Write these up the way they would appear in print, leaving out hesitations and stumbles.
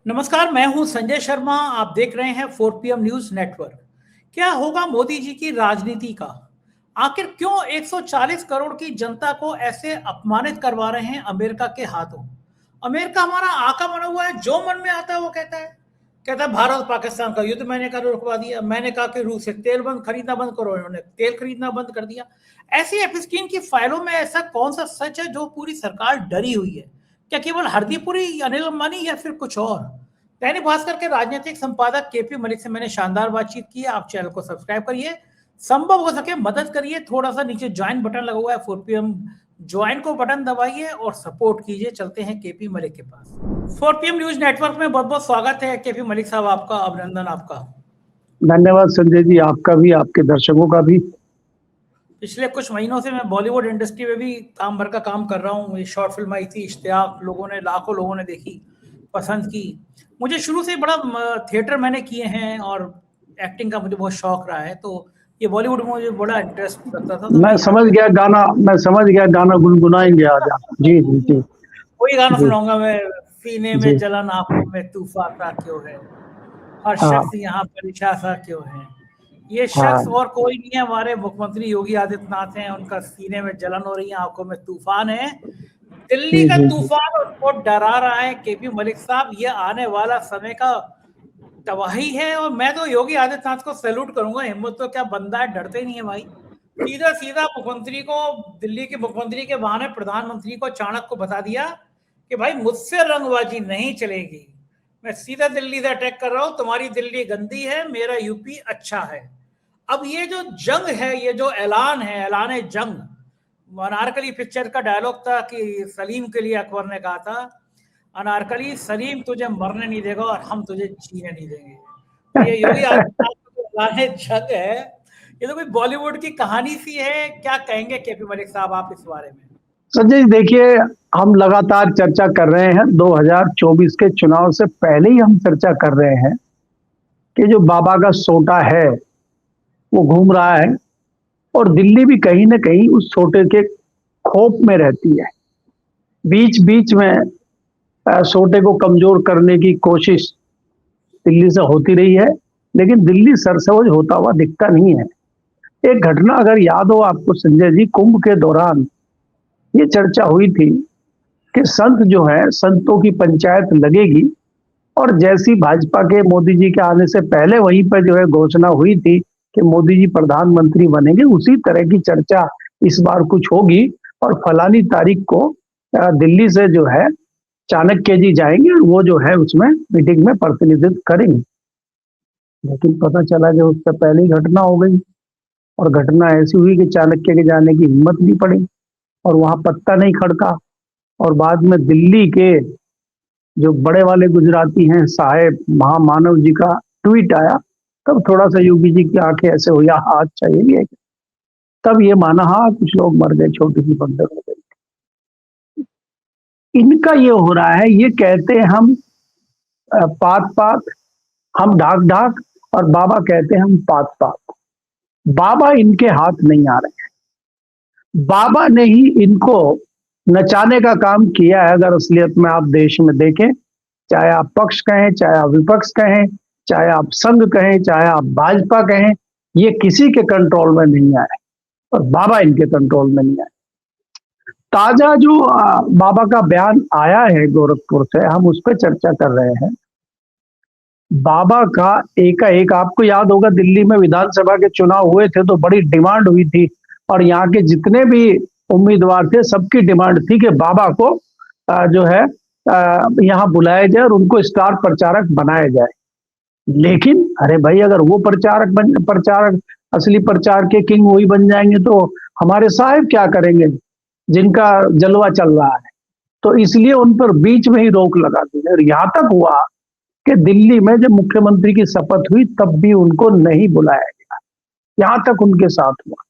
नमस्कार, मैं हूं संजय शर्मा। आप देख रहे हैं 4 PM न्यूज नेटवर्क। क्या होगा मोदी जी की राजनीति का? आखिर क्यों 140 करोड़ की जनता को ऐसे अपमानित करवा रहे हैं अमेरिका के हाथों? अमेरिका हमारा आका बना हुआ है, जो मन में आता है वो कहता है भारत पाकिस्तान का युद्ध मैंने कहा रुकवा दिया। मैंने कहा कि रूस से तेल बंद खरीदना बंद करो, इन्होंने तेल खरीदना बंद कर दिया। ऐसी एपिस्टीन की फाइलों में ऐसा कौन सा सच है जो पूरी सरकार डरी हुई है? क्या केवल हरदीपुरी, अनिल अंबानी या फिर कुछ और? दैनिक भास्कर के राजनीतिक संपादक केपी मलिक से मैंने शानदार बातचीत की है। आप चैनल को सब्सक्राइब करिए, संभव हो सके मदद करिए। थोड़ा सा नीचे ज्वाइन बटन लगा हुआ है, 4 PM ज्वाइन को बटन दबाइए और सपोर्ट कीजिए। चलते हैं केपी मलिक के पास। 4 PM न्यूज नेटवर्क में बहुत बहुत स्वागत है केपी मलिक साहब, आपका अभिनंदन। आपका धन्यवाद संजय जी, आपका भी, आपके दर्शकों का भी। पिछले कुछ महीनों से मैं बॉलीवुड इंडस्ट्री में भी काम भर का काम कर रहा हूँ। ये शॉर्ट फिल्म आई थी इश्तियाक, लाखों लोगों ने देखी, पसंद की। मुझे शुरू से बड़ा थिएटर मैंने किए हैं और एक्टिंग का मुझे बहुत शौक रहा है, तो ये बॉलीवुड में मुझे बड़ा इंटरेस्ट लगता था। तो मैं समझ गया गाना गुनगुनाएंगे आज आप। जी जी जी। वही गाना जी सुनाऊंगा मैं। सीने में जलन, आंखों में तूफान सा क्यों है, हर हाँ शख्स यहाँ परेशान सा क्यों है। ये शख्स हाँ। और कोई नहीं है, हमारे मुख्यमंत्री योगी आदित्यनाथ हैं। उनका सीने में जलन हो रही है, आंखों में तूफान है। दिल्ली जी का जी जी। तूफान उनको डरा रहा है केपी मलिक साहब। ये आने वाला समय का तबाही है। और मैं तो योगी आदित्यनाथ को सैल्यूट करूंगा। हिम्मत तो क्या, बंदा है, डरते ही नहीं है भाई। सीधा सीधा मुख्यमंत्री को, दिल्ली के मुख्यमंत्री के बहाने प्रधानमंत्री को, चाणक्य को बता दिया कि भाई मुझसे रंगबाजी नहीं चलेगी। मैं सीधा दिल्ली से अटैक कर रहा हूं। तुम्हारी दिल्ली गंदी है, मेरा यूपी अच्छा है। अब ये जो जंग है, ये जो ऐलान है, ऐलान जंग, अनारकली पिक्चर का डायलॉग था कि सलीम के लिए अकबर ने कहा था, अनारकली सलीम तुझे मरने नहीं देगा और हम तुझे जीने नहीं देंगे। तो ये योगी आदित्यनाथ का ऐलान जंग है। ये तो कोई बॉलीवुड की कहानी सी है। क्या कहेंगे केपी मलिक साहब आप इस बारे में? संजय जी देखिए, हम लगातार चर्चा कर रहे हैं। 2024 के चुनाव से पहले ही हम चर्चा कर रहे हैं कि जो बाबा का सोटा है वो घूम रहा है और दिल्ली भी कहीं ना कहीं उस सोटे के खौफ में रहती है। बीच बीच में सोटे को कमजोर करने की कोशिश दिल्ली से होती रही है, लेकिन दिल्ली सरसबज होता हुआ दिखता नहीं है। एक घटना अगर याद हो आपको संजय जी, कुंभ के दौरान ये चर्चा हुई थी कि संत जो है, संतों की पंचायत लगेगी। और जैसी भाजपा के मोदी जी के आने से पहले वहीं पर जो है घोषणा हुई थी कि मोदी जी प्रधानमंत्री बनेंगे, उसी तरह की चर्चा इस बार कुछ होगी। और फलानी तारीख को दिल्ली से जो है चाणक्य जी जाएंगे और वो जो है उसमें मीटिंग में प्रतिनिधित्व करेंगे। लेकिन पता चला कि उससे पहले ही घटना हो गई। और घटना ऐसी हुई कि चाणक्य के जाने की हिम्मत नहीं पड़ी और वहां पत्ता नहीं खड़का। और बाद में दिल्ली के जो बड़े वाले गुजराती हैं साहेब महामानव जी का ट्वीट आया, तब थोड़ा सा योगी जी की आंखें ऐसे हुई, हाँ अच्छा ये भी है। तब ये माना हाँ कुछ लोग मर गए, छोटी सी बंदर हो गई। इनका ये हो रहा है, ये कहते हैं हम पात पात, हम ढाक ढाक, और बाबा कहते हैं हम पात पात। बाबा इनके हाथ नहीं आ रहे हैं। बाबा ने ही इनको नचाने का काम किया है। अगर असलियत में आप देश में देखें, चाहे आप पक्ष कहें, चाहे आप विपक्ष कहें, चाहे आप संघ कहें, चाहे आप भाजपा कहें, ये किसी के कंट्रोल में नहीं आए और बाबा इनके कंट्रोल में नहीं आए। ताजा जो बाबा का बयान आया है गोरखपुर से, हम उस पर चर्चा कर रहे हैं। बाबा का एकाएक, आपको याद होगा दिल्ली में विधानसभा के चुनाव हुए थे तो बड़ी डिमांड हुई थी और यहाँ के जितने भी उम्मीदवार थे सबकी डिमांड थी कि बाबा को जो है यहाँ बुलाया जाए और उनको स्टार प्रचारक बनाया जाए। लेकिन अरे भाई, अगर वो प्रचारक असली प्रचार के किंग वही बन जाएंगे तो हमारे साहब क्या करेंगे जिनका जलवा चल रहा है। तो इसलिए उन पर बीच में ही रोक लगा दी। और यहाँ तक हुआ कि दिल्ली में जब मुख्यमंत्री की शपथ हुई तब भी उनको नहीं बुलाया गया, यहां तक उनके साथ हुआ।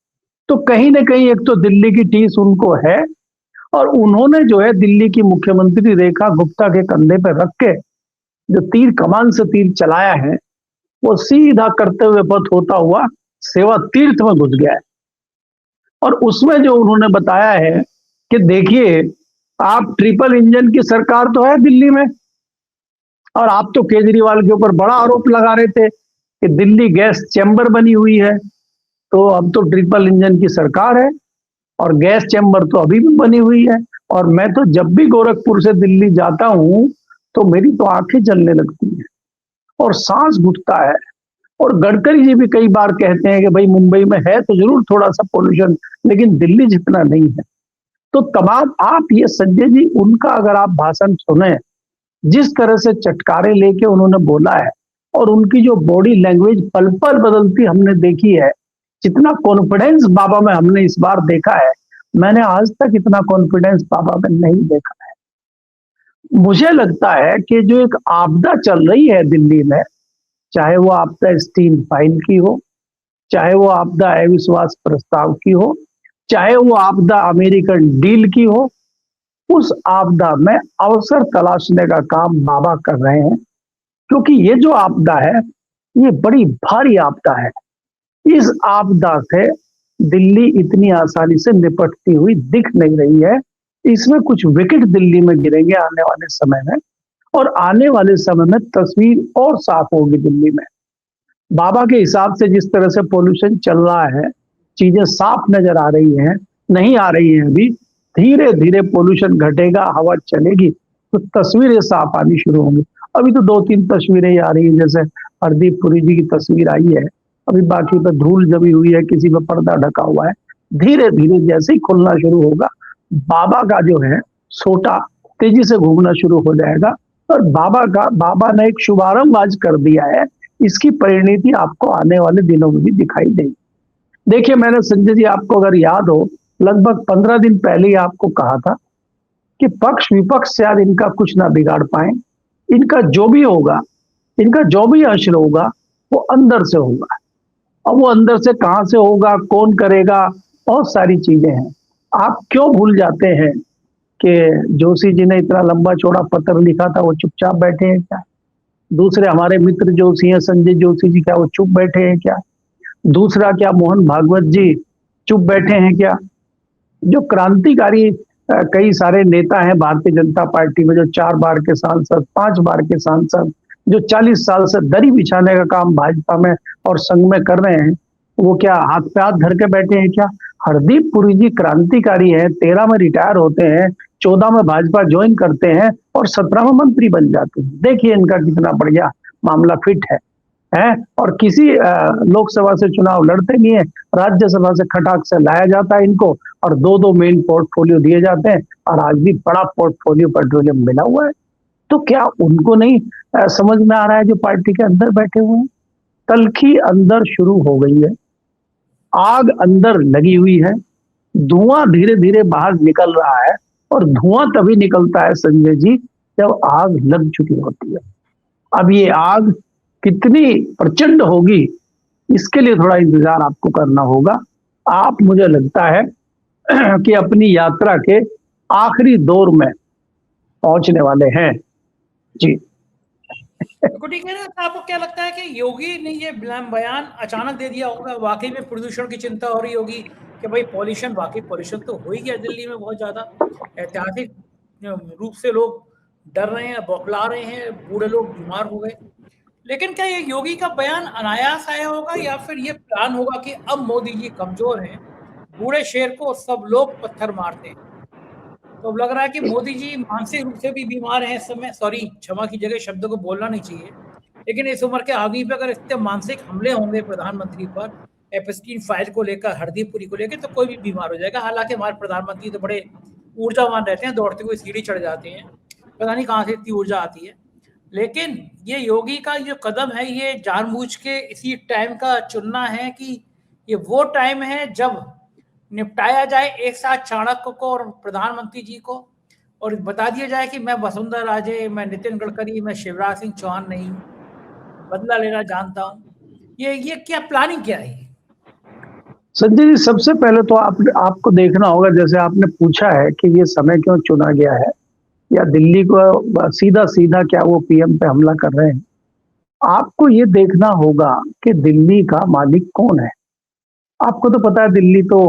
तो कहीं ना कहीं एक तो दिल्ली की टीस उनको है और उन्होंने जो है दिल्ली की मुख्यमंत्री रेखा गुप्ता के कंधे पर रख के जो तीर कमान से तीर चलाया है वो सीधा करते हुए पथ होता हुआ सेवा तीर्थ में घुस गया है। और उसमें जो उन्होंने बताया है कि देखिए, आप ट्रिपल इंजन की सरकार तो है दिल्ली में, और आप तो केजरीवाल के ऊपर बड़ा आरोप लगा रहे थे कि दिल्ली गैस चैम्बर बनी हुई है। तो अब तो ट्रिपल इंजन की सरकार है और गैस चैम्बर तो अभी भी बनी हुई है। और मैं तो जब भी गोरखपुर से दिल्ली जाता हूं तो मेरी तो आंखें जलने लगती हैं और सांस घुटता है। और गडकरी जी भी कई बार कहते हैं कि भाई मुंबई में है तो जरूर थोड़ा सा पोल्यूशन, लेकिन दिल्ली जितना नहीं है। तो तमाम आप ये संजय जी, उनका अगर आप भाषण सुने, जिस तरह से चटकारे लेके उन्होंने बोला है और उनकी जो बॉडी लैंग्वेज पल पल बदलती हमने देखी है, जितना कॉन्फिडेंस बाबा में हमने इस बार देखा है, मैंने आज तक इतना कॉन्फिडेंस बाबा में नहीं देखा है। मुझे लगता है कि जो एक आपदा चल रही है दिल्ली में, चाहे वो आपदा स्टील फाइल की हो, चाहे वो आपदा अविश्वास प्रस्ताव की हो, चाहे वो आपदा अमेरिकन डील की हो, उस आपदा में अवसर तलाशने का काम बाबा कर रहे हैं। क्योंकि ये जो आपदा है, ये बड़ी भारी आपदा है। इस आपदा से दिल्ली इतनी आसानी से निपटती हुई दिख नहीं रही है। इसमें कुछ विकेट दिल्ली में गिरेंगे आने वाले समय में, और आने वाले समय में तस्वीर और साफ होगी दिल्ली में। बाबा के हिसाब से जिस तरह से पोल्यूशन चल रहा है, चीजें साफ नजर आ रही हैं, नहीं आ रही हैं अभी, धीरे धीरे पोल्यूशन घटेगा, हवा चलेगी तो तस्वीरें साफ आनी शुरू होंगी। अभी तो 2-3 तस्वीरें आ रही हैं, जैसे हरदीप पुरी जी की तस्वीर आई है, अभी बाकी पे धूल जमी हुई है, किसी पे पर्दा ढका हुआ है। धीरे धीरे जैसे ही खुलना शुरू होगा, बाबा का जो है सोटा तेजी से घूमना शुरू हो जाएगा। और बाबा ने एक शुभारंभ आज कर दिया है, इसकी परिणति आपको आने वाले दिनों में भी दिखाई देगी। देखिए, मैंने संजय जी, आपको अगर याद हो, लगभग 15 दिन पहले ही आपको कहा था कि पक्ष विपक्ष शायद इनका कुछ ना बिगाड़ पाए। इनका जो भी होगा, इनका जो भी हश्र होगा, वो अंदर से होगा। अब वो अंदर से कहां से होगा, कौन करेगा, बहुत सारी चीजें हैं। आप क्यों भूल जाते हैं कि जोशी जी ने इतना लंबा चौड़ा पत्र लिखा था, वो चुपचाप बैठे हैं क्या? दूसरे हमारे मित्र जोशी हैं, संजय जोशी जी, क्या वो चुप बैठे हैं क्या? दूसरा, क्या मोहन भागवत जी चुप बैठे हैं क्या? जो क्रांतिकारी कई सारे नेता हैं भारतीय जनता पार्टी में, जो 4 बार के सांसद, 5 बार के सांसद, जो 40 साल से दरी बिछाने का काम भाजपा में और संघ में कर रहे हैं, वो क्या हाथ पे हाथ धर के बैठे हैं क्या? हरदीप पुरी जी क्रांतिकारी हैं, 13 में रिटायर होते हैं, 14 में भाजपा ज्वाइन करते हैं और 17 में मंत्री बन जाते हैं। देखिए इनका कितना बढ़िया मामला फिट है। और किसी लोकसभा से चुनाव लड़ते नहीं है, राज्यसभा से खटाक से लाया जाता है इनको, और 2-2 मेन पोर्टफोलियो दिए जाते हैं, और आज भी बड़ा पोर्टफोलियो पेट्रोलियम मिला हुआ है। तो क्या उनको नहीं समझ में आ रहा है जो पार्टी के अंदर बैठे हुए हैं? तलखी अंदर शुरू हो गई है, आग अंदर लगी हुई है, धुआं धीरे धीरे बाहर निकल रहा है। और धुआं तभी निकलता है संजय जी जब आग लग चुकी होती है। अब ये आग कितनी प्रचंड होगी, इसके लिए थोड़ा इंतजार आपको करना होगा। आप, मुझे लगता है कि अपनी यात्रा के आखिरी दौर में पहुंचने वाले हैं। जी तो ठीक है ना, आपको क्या लगता है कि योगी ने ये बयान अचानक दे दिया होगा? वाकई में प्रदूषण की चिंता हो रही होगी कि भाई पॉल्यूशन, वाकई पॉल्यूशन तो हो ही गया दिल्ली में बहुत ज्यादा, ऐतिहासिक रूप से लोग डर रहे हैं, बौखला रहे हैं, बूढ़े लोग बीमार हो गए। लेकिन क्या ये योगी का बयान अनायास आया होगा, या फिर ये प्लान होगा कि अब मोदी जी कमजोर हैं, बूढ़े शेर को सब लोग पत्थर मारते हैं? तो अब लग रहा है कि मोदी जी मानसिक रूप से भी बीमार हैं इस समय। सॉरी, क्षमा की जगह शब्दों को बोलना नहीं चाहिए, लेकिन इस उम्र के आदमी पे अगर इतने मानसिक हमले होंगे प्रधानमंत्री पर, एपस्टीन फाइल को लेकर, हरदीप पुरी को लेकर, तो कोई भी बीमार हो जाएगा। हालांकि हमारे प्रधानमंत्री तो बड़े ऊर्जावान रहते हैं, दौड़ते हुए सीढ़ी चढ़ जाते हैं, पता नहीं कहाँ से इतनी ऊर्जा आती है। लेकिन ये योगी का जो कदम है, ये जानबूझ के इसी टाइम का चुनना है कि ये वो टाइम है जब निपटाया जाए एक साथ चाणक्य को और प्रधानमंत्री जी को, और बता दिया जाए कि मैं वसुंधरा राजे, मैं नितिन गडकरी, मैं शिवराज सिंह चौहान नहीं, बदला लेना जानता हूँ। ये क्या प्लानिंग क्या है? संजय जी, सबसे पहले तो आपको देखना होगा, जैसे आपने पूछा है कि ये समय क्यों चुना गया है, या दिल्ली को सीधा सीधा क्या वो पीएम पे हमला कर रहे हैं। आपको ये देखना होगा कि दिल्ली का मालिक कौन है। आपको तो पता है दिल्ली तो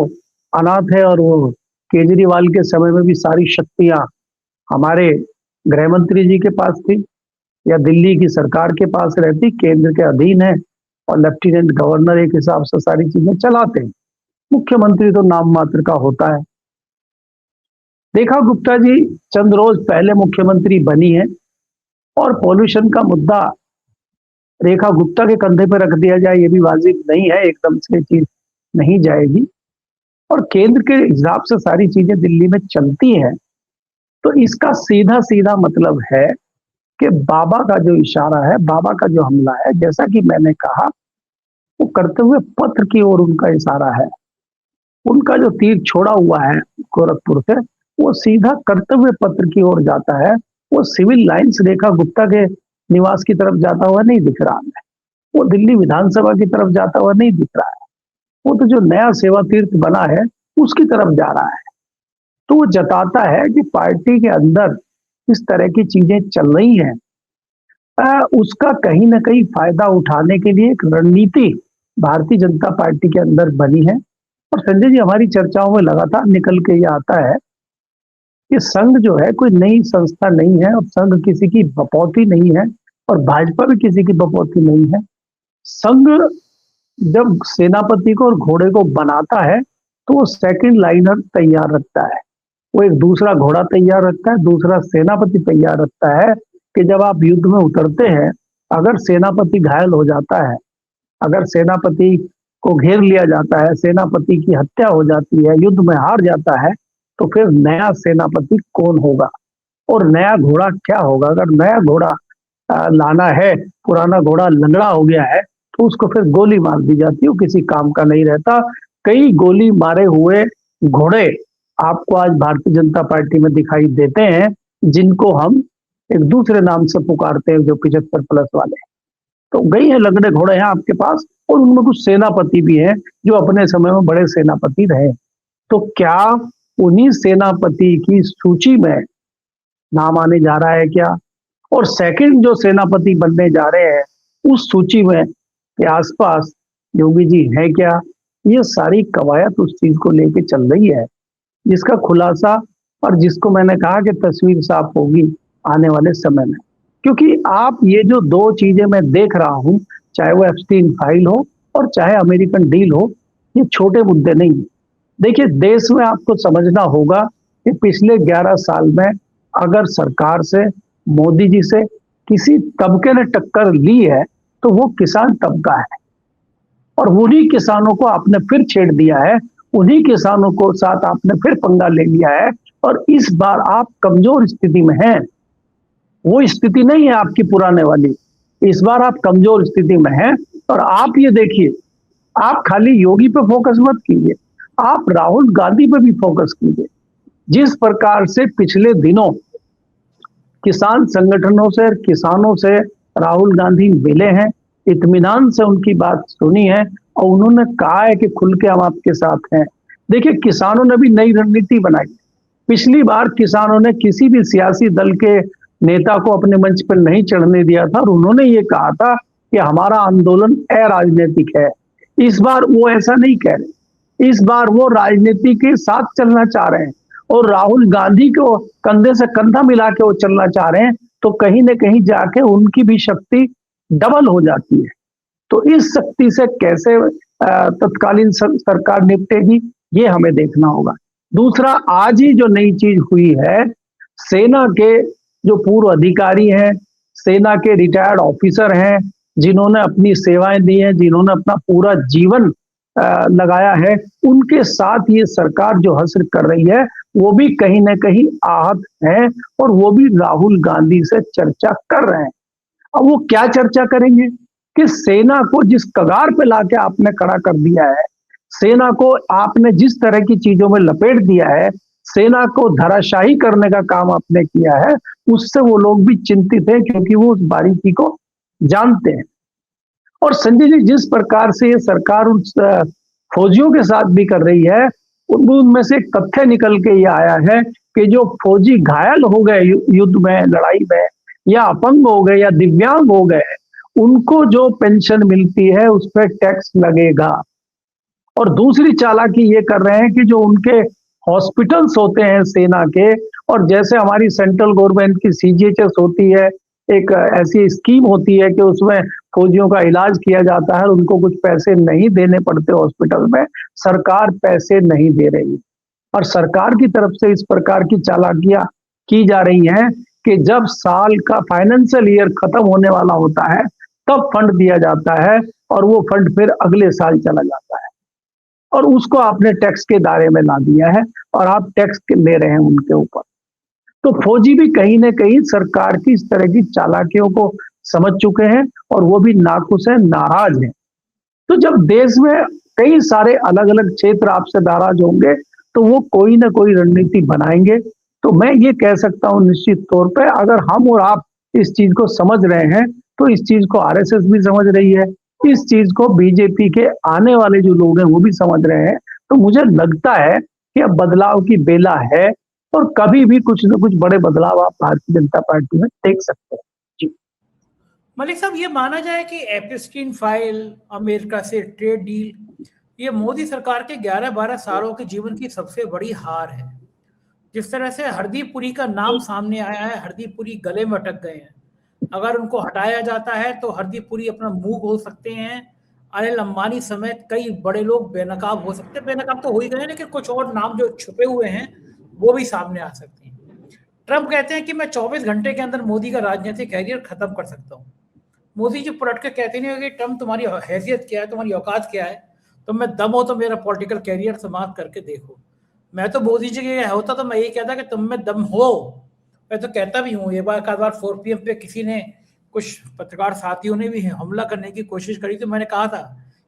अनाथ है, और वो केजरीवाल के समय में भी सारी शक्तियां हमारे गृह मंत्री जी के पास थी। या दिल्ली की सरकार के पास रहती, केंद्र के अधीन है और लेफ्टिनेंट गवर्नर एक हिसाब से सारी चीजें चलाते हैं। मुख्यमंत्री तो नाम मात्र का होता है। रेखा गुप्ता जी चंद रोज पहले मुख्यमंत्री बनी है और पॉल्यूशन का मुद्दा रेखा गुप्ता के कंधे पर रख दिया जाए ये भी वाजिब नहीं है, एकदम से चीज नहीं जाएगी। और केंद्र के हिसाब से सारी चीजें दिल्ली में चलती हैं, तो इसका सीधा सीधा मतलब है कि बाबा का जो इशारा है, बाबा का जो हमला है, जैसा कि मैंने कहा, वो करते हुए पत्र की ओर उनका इशारा है। उनका जो तीर छोड़ा हुआ है गोरखपुर से, वो सीधा करते हुए पत्र की ओर जाता है। वो सिविल लाइंस रेखा गुप्ता के निवास की तरफ जाता हुआ नहीं दिख रहा है, वो दिल्ली विधानसभा की तरफ जाता हुआ नहीं दिख रहा है, वो तो जो नया सेवा तीर्थ बना है उसकी तरफ जा रहा है। तो वो जताता है कि पार्टी के अंदर इस तरह की चीजें चल रही हैं, उसका कहीं ना कहीं फायदा उठाने के लिए एक रणनीति भारतीय जनता पार्टी के अंदर बनी है। और संजय जी, हमारी चर्चाओं में लगातार निकल के ये आता है कि संघ जो है कोई नई संस्था नहीं है और संघ किसी की बपौती नहीं है और भाजपा भी किसी की बपौती नहीं है। संघ जब सेनापति को और घोड़े को बनाता है तो वो सेकंड लाइनर तैयार रखता है, वो एक दूसरा घोड़ा तैयार रखता है, दूसरा सेनापति तैयार रखता है कि जब आप युद्ध में उतरते हैं, अगर सेनापति घायल हो जाता है, अगर सेनापति को घेर लिया जाता है, सेनापति की हत्या हो जाती है, युद्ध में हार जाता है, तो फिर नया सेनापति कौन होगा और नया घोड़ा क्या होगा। अगर नया घोड़ा लाना है, पुराना घोड़ा लंगड़ा हो गया है, तो उसको फिर गोली मार दी जाती है, वो किसी काम का नहीं रहता। कई गोली मारे हुए घोड़े आपको आज भारतीय जनता पार्टी में दिखाई देते हैं, जिनको हम एक दूसरे नाम से पुकारते हैं, जो 75+ वाले। तो गई है लंगड़े घोड़े हैं आपके पास, और उनमें कुछ सेनापति भी हैं जो अपने समय में बड़े सेनापति रहे। तो क्या उन्हीं सेनापति की सूची में नाम आने जा रहा है क्या? और सेकंड जो सेनापति बनने जा रहे हैं उस सूची में के आसपास योगी जी है क्या? ये सारी कवायद उस चीज को लेके चल रही है, जिसका खुलासा और जिसको मैंने कहा कि तस्वीर साफ होगी आने वाले समय में। क्योंकि आप ये जो दो चीजें मैं देख रहा हूं, चाहे वो एप्स्टीन फाइल हो और चाहे अमेरिकन डील हो, ये छोटे मुद्दे नहीं है। देखिए, देश में आपको समझना होगा कि पिछले 11 साल में अगर सरकार से, मोदी जी से किसी तबके ने टक्कर ली है तो वो किसान तबका है। और उन्हीं किसानों को आपने फिर छेड़ दिया है, उन्हीं किसानों को साथ आपने फिर पंगा ले लिया है, और इस बार आप कमजोर स्थिति में हैं। वो स्थिति नहीं है आपकी पुराने वाली, इस बार आप कमजोर स्थिति में हैं। और आप ये देखिए, आप खाली योगी पे फोकस मत कीजिए, आप राहुल गांधी पे भी फोकस कीजिए। जिस प्रकार से पिछले दिनों किसान संगठनों से, किसानों से राहुल गांधी मिले हैं, इत्मीनान से उनकी बात सुनी है और उन्होंने कहा है कि खुल के हम आपके साथ हैं। देखिए, किसानों ने भी नई रणनीति बनाई। पिछली बार किसानों ने किसी भी सियासी दल के नेता को अपने मंच पर नहीं चढ़ने दिया था और उन्होंने ये कहा था कि हमारा आंदोलन अराजनीतिक है। इस बार वो ऐसा नहीं कह रहे, इस बार वो राजनीति के साथ चलना चाह रहे हैं और राहुल गांधी को कंधे से कंधा मिला के वो चलना चाह रहे हैं। तो कहीं न कहीं जाके उनकी भी शक्ति डबल हो जाती है। तो इस शक्ति से कैसे तत्कालीन सरकार निपटेगी, ये हमें देखना होगा। दूसरा, आज ही जो नई चीज हुई है, सेना के जो पूर्व अधिकारी हैं, सेना के रिटायर्ड ऑफिसर हैं, जिन्होंने अपनी सेवाएं दी हैं, जिन्होंने अपना पूरा जीवन लगाया है, उनके साथ ये सरकार जो हश्र कर रही है, वो भी कहीं ना कहीं आहत है और वो भी राहुल गांधी से चर्चा कर रहे हैं। अब वो क्या चर्चा करेंगे कि सेना को जिस कगार पे लाके आपने खड़ा कर दिया है, सेना को आपने जिस तरह की चीजों में लपेट दिया है, सेना को धराशाही करने का काम आपने किया है, उससे वो लोग भी चिंतित हैं, क्योंकि वो उस बारीकी को जानते हैं। और संजय जी, जिस प्रकार से ये सरकार उन फौजियों के साथ भी कर रही है, उनमें से एक तथ्य निकल के ये आया है कि जो फौजी घायल हो गए युद्ध में, लड़ाई में, या अपंग हो गए या दिव्यांग हो गए, उनको जो पेंशन मिलती है उस पर टैक्स लगेगा। और दूसरी चालाकी ये कर रहे हैं कि जो उनके हॉस्पिटल्स होते हैं सेना के, और जैसे हमारी सेंट्रल गवर्नमेंट की CGHS होती है एक ऐसी स्कीम होती है कि उसमें फौजियों का इलाज किया जाता है, उनको कुछ पैसे नहीं देने पड़ते हॉस्पिटल में, सरकार पैसे नहीं दे रही। और सरकार की तरफ से इस प्रकार की चालाकियां की जा रही हैं कि जब साल का फाइनेंशियल ईयर खत्म होने वाला होता है, तब फंड दिया जाता है और वो फंड फिर अगले साल चला जाता है और उसको आपने टैक्स के दायरे में ला दिया है और आप टैक्स ले रहे हैं उनके ऊपर। तो फौजी भी कहीं न कहीं सरकार की इस तरह की चालाकियों को समझ चुके हैं और वो भी नाखुश हैं, नाराज हैं। तो जब देश में कई सारे अलग-अलग क्षेत्र आपसे नाराज होंगे, तो वो कोई न कोई रणनीति बनाएँगे। तो मैं ये कह सकता हूँ निश्चित तौर पे अगर हम और आप इस चीज़ को समझ रहे हैं, तो इस चीज़ को आरएसएस भी समझ रही है। इस चीज़ को बीजेपी के आने वाले जो लोग हैं, वो भी समझ रहे हैं। तो मुझे लगता है कि अब बदलाव की बेला है और कभी भी कुछ न कुछ बड़े बदलाव आप भारतीय जनता पार्टी में देख सकते हैं। जी। मलिक साहब, ये माना जाए कि एप्स्टीन फाइल, अमेरिका से ट्रेड डील, ये मोदी सरकार के 11-12 सालों के जीवन की सबसे बड़ी हार है। जिस तरह से हरदीप पुरी का नाम सामने आया है, हरदीप पुरी गले में अटक गए हैं। अगर उनको हटाया जाता है तो हरदीप पुरी अपना मुंह खोल सकते हैं। अनिल अंबानी समेत कई बड़े लोग बेनकाब हो सकते हैं। बेनकाब तो हो ही गए हैं, लेकिन कुछ और नाम जो छुपे हुए हैं वो भी सामने आ सकते हैं। ट्रंप कहते हैं कि मैं 24 घंटे के अंदर मोदी का राजनीतिक कैरियर खत्म कर सकता हूँ। मोदी जी पलट के कहते नहीं कि ट्रंप तुम्हारी हैसियत क्या है, तुम्हारी औकात क्या है, तुम में दम हो तो मेरा पॉलिटिकल कैरियर समाप्त करके देखो। मैं तो मोदी जी के होता तो मैं ये कहता कि तुम में दम हो। मैं तो कहता भी हूँ, एक बार 4 PM पे किसी ने, कुछ पत्रकार साथियों ने भी हमला करने की कोशिश करी, तो मैंने कहा था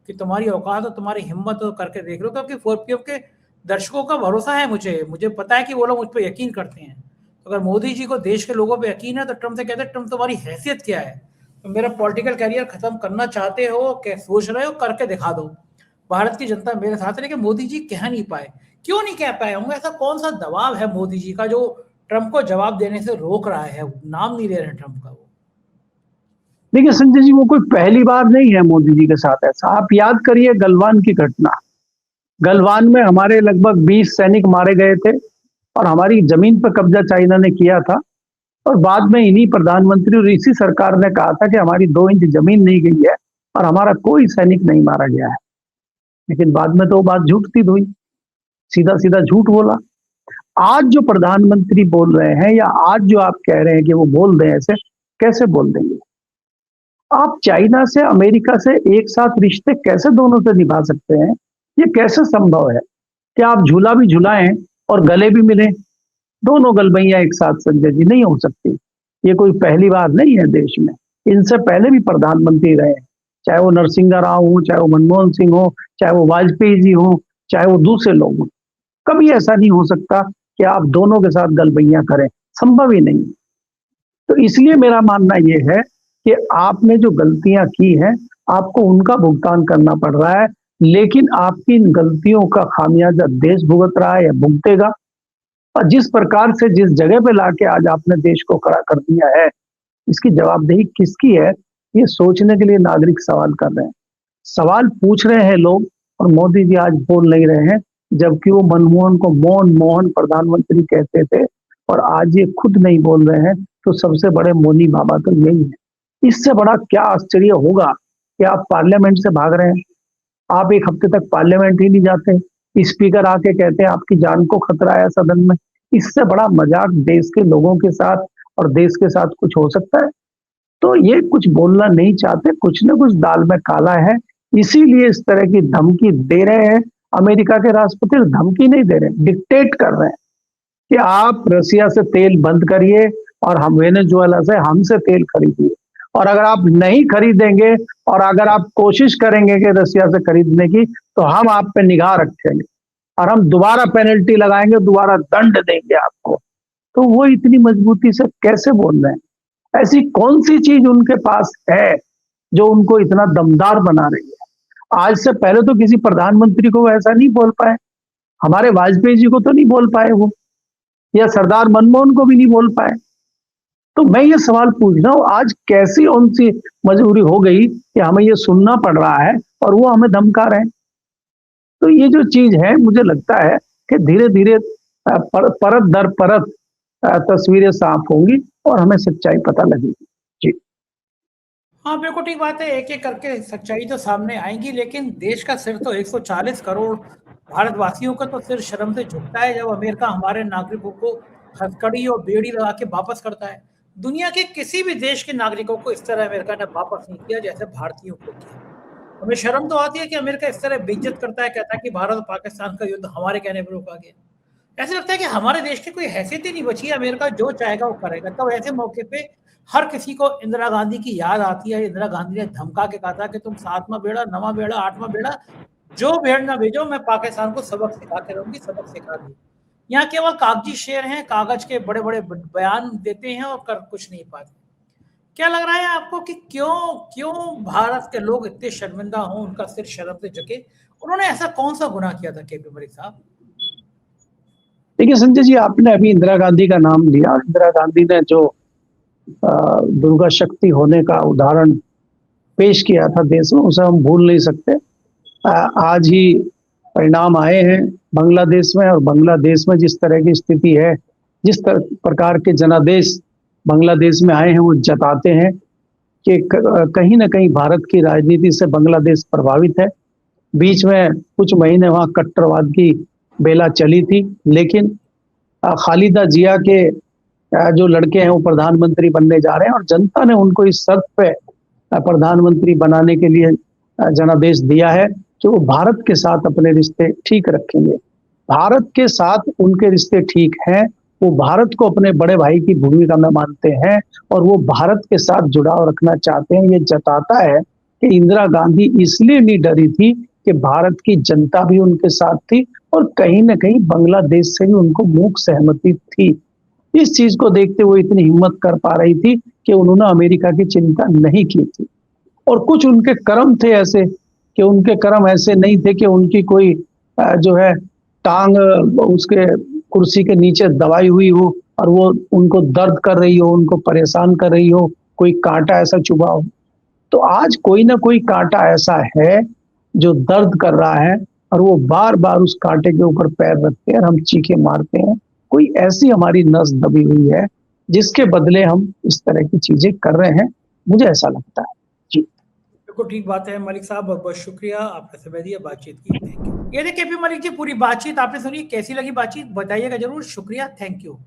कि तुम्हारी औकात हो, तुम्हारी हिम्मत हो, करके देख लो। क्योंकि 4 PM के दर्शकों का भरोसा है मुझे पता है कि वो लोग मुझ पर यकीन करते हैं। तो अगर मोदी जी को देश के लोगों पर यकीन है तो ट्रंप से कहते हैं ट्रंप तुम्हारी हैसियत क्या है, तो मेरा पॉलिटिकल कैरियर खत्म करना चाहते हो, क्या सोच रहे हो, करके दिखा दो। भारत की जनता मेरे साथ है, लेकिन मोदी जी कह नहीं पाए। क्यों नहीं कह पाए होंगे? ऐसा कौन सा दबाव है मोदी जी का जो ट्रंप को जवाब देने से रोक रहा है? नाम नहीं ले रहे हैं ट्रंप का वो। देखिए संजय जी, वो कोई पहली बार नहीं है मोदी जी के साथ ऐसा। आप याद करिए गलवान की घटना। गलवान में हमारे लगभग 20 सैनिक मारे गए थे और हमारी जमीन पर कब्जा चाइना ने किया था और बाद में इन्हीं प्रधानमंत्री और इसी सरकार ने कहा था कि हमारी 2 इंच जमीन नहीं गई है और हमारा कोई सैनिक नहीं मारा गया है। लेकिन बाद में तो वो बात झूठ सिद्ध हुई, सीधा सीधा झूठ बोला। आज जो प्रधानमंत्री बोल रहे हैं या आज जो आप कह रहे हैं कि वो बोल रहे हैं, ऐसे कैसे बोल देंगे? आप चाइना से, अमेरिका से एक साथ रिश्ते कैसे दोनों से निभा सकते हैं? ये कैसे संभव है कि आप झूला भी झुलाएं और गले भी मिलें? दोनों गलबैया एक साथ संजय जी नहीं हो सकती। ये कोई पहली बार नहीं है देश में। इनसे पहले भी प्रधानमंत्री रहे, चाहे वो नरसिंह राव हो, चाहे वो मनमोहन सिंह हो, चाहे वो वाजपेयी जी हो, चाहे वो दूसरे लोग हों। कभी ऐसा नहीं हो सकता कि आप दोनों के साथ गलबैया करें, संभव ही नहीं। तो इसलिए मेरा मानना ये है कि आपने जो गलतियां की हैं, आपको उनका भुगतान करना पड़ रहा है, लेकिन आपकी इन गलतियों का खामियाजा देश भुगत रहा है या भुगतेगा। और जिस प्रकार से जिस जगह पे लाके आज आपने देश को खड़ा कर दिया है, इसकी जवाबदेही किसकी है? ये सोचने के लिए नागरिक सवाल कर रहे हैं। सवाल पूछ रहे हैं लोग और मोदी जी आज बोल नहीं रहे हैं, जबकि वो मनमोहन को मोहन प्रधानमंत्री कहते थे और आज ये खुद नहीं बोल रहे हैं। तो सबसे बड़े मौनी बाबा तो यही है। इससे बड़ा क्या आश्चर्य होगा कि आप पार्लियामेंट से भाग रहे हैं। आप एक हफ्ते तक पार्लियामेंट ही नहीं जाते, स्पीकर आके कहते हैं आपकी जान को खतरा है सदन में। इससे बड़ा मजाक देश के लोगों के साथ और देश के साथ कुछ हो सकता है? तो ये कुछ बोलना नहीं चाहते, कुछ न कुछ दाल में काला है, इसीलिए इस तरह की धमकी दे रहे हैं। अमेरिका के राष्ट्रपति धमकी नहीं दे रहे, डिक्टेट कर रहे हैं कि आप रसिया से तेल बंद करिए और हम वेनेजुएला से हमसे तेल खरीदिए। और अगर आप नहीं खरीदेंगे और अगर आप कोशिश करेंगे कि रसिया से खरीदने की, तो हम आप पे निगाह रखेंगे और हम दोबारा पेनल्टी लगाएंगे, दोबारा दंड देंगे आपको। तो वो इतनी मजबूती से कैसे बोल रहे हैं? ऐसी कौन सी चीज उनके पास है जो उनको इतना दमदार बना रही है? आज से पहले तो किसी प्रधानमंत्री को वो ऐसा नहीं बोल पाए। हमारे वाजपेयी जी को तो नहीं बोल पाए वो, या सरदार मनमोहन को भी नहीं बोल पाए। तो मैं ये सवाल पूछ रहा हूँ, आज कैसी उनसी मजबूरी हो गई कि हमें ये सुनना पड़ रहा है और वो हमें धमका रहे हैं? तो ये जो चीज है, मुझे लगता है कि धीरे धीरे परत दर परत तस्वीरें साफ होंगी और हमें सच्चाई पता लगेगी। हाँ बिल्कुल ठीक बात है, एक एक करके सच्चाई तो सामने आएंगी, लेकिन देश का सिर तो 140 करोड़ भारतवासियों का तो सिर शर्म से झुकता है जब अमेरिका हमारे नागरिकों को हथकड़ी और बेड़ी लगा के वापस करता है। दुनिया के किसी भी देश के नागरिकों को इस तरह अमेरिका ने वापस नहीं किया जैसे भारतीयों को किया। हमें शर्म तो आती है कि अमेरिका इस तरह बेइज्जत करता है, कहता है कि भारत और पाकिस्तान का युद्ध हमारे कहने पर रोका गया। ऐसा लगता है कि हमारे देश की कोई हैसियत ही नहीं बची है, अमेरिका जो चाहेगा वो करेगा। तब ऐसे मौके पे हर किसी को इंदिरा गांधी की याद आती है। इंदिरा गांधी ने धमका के कहा था कि तुम 7वां बेड़ा, 9वां बेड़ा, 8वां बेड़ा जो भेड़ ना भेजो, मैं पाकिस्तान को सबक सिखा के रहूंगी। सबक सिखा दी। यहाँ केवल कागजी शेर हैं, कागज के बड़े बड़े बयान देते हैं और कर कुछ नहीं पाते। क्या लग रहा है आपको कि क्यों क्यों भारत के लोग इतने शर्मिंदा हों, उनका सिर शर्म से झुके? उन्होंने ऐसा कौन सा गुनाह किया था केपी मलिक साहब? देखिए संजय जी, आपने अभी इंदिरा गांधी का नाम लिया। इंदिरा गांधी ने जो दुर्गा शक्ति होने का उदाहरण पेश किया था देश में, उसे हम भूल नहीं सकते। आज ही परिणाम आए हैं बांग्लादेश में, और बांग्लादेश में जिस तरह की स्थिति है, जिस प्रकार के जनादेश बांग्लादेश में आए हैं, वो जताते हैं कि कहीं ना कहीं भारत की राजनीति से बांग्लादेश प्रभावित है। बीच में कुछ महीने वहां कट्टरवाद की बेला चली थी, लेकिन खालिदा जिया के जो लड़के हैं वो प्रधानमंत्री बनने जा रहे हैं, और जनता ने उनको इस शर्त पे प्रधानमंत्री बनाने के लिए जनादेश दिया है कि वो भारत के साथ अपने रिश्ते ठीक रखेंगे। भारत के साथ उनके रिश्ते ठीक हैं, वो भारत को अपने बड़े भाई की भूमिका में मानते हैं और वो भारत के साथ जुड़ाव रखना चाहते हैं। ये जताता है कि इंदिरा गांधी इसलिए नहीं डरी थी कि भारत की जनता भी उनके साथ थी और कहीं ना कहीं बांग्लादेश से भी उनको मूक सहमति थी। इस चीज को देखते हुए इतनी हिम्मत कर पा रही थी कि उन्होंने अमेरिका की चिंता नहीं की थी। और कुछ उनके कर्म थे ऐसे कि उनके कर्म ऐसे नहीं थे कि उनकी कोई जो है टांग उसके कुर्सी के नीचे दबाई हुई हो और वो उनको दर्द कर रही हो, उनको परेशान कर रही हो, कोई कांटा ऐसा चुभा हो। तो आज कोई ना कोई कांटा ऐसा है जो दर्द कर रहा है और वो बार बार उस कांटे के ऊपर पैर रखते हैं और हम चीखे मारते हैं। कोई ऐसी हमारी नस दबी हुई है जिसके बदले हम इस तरह की चीजें कर रहे हैं, मुझे ऐसा लगता है। जी बिल्कुल ठीक बात है मलिक साहब, बहुत बहुत शुक्रिया आपने समय दिया, बातचीत की। Thank you. ये देखिए केपी मलिक जी, पूरी बातचीत आपने सुनी, कैसी लगी बातचीत बताइएगा जरूर। शुक्रिया, थैंक यू।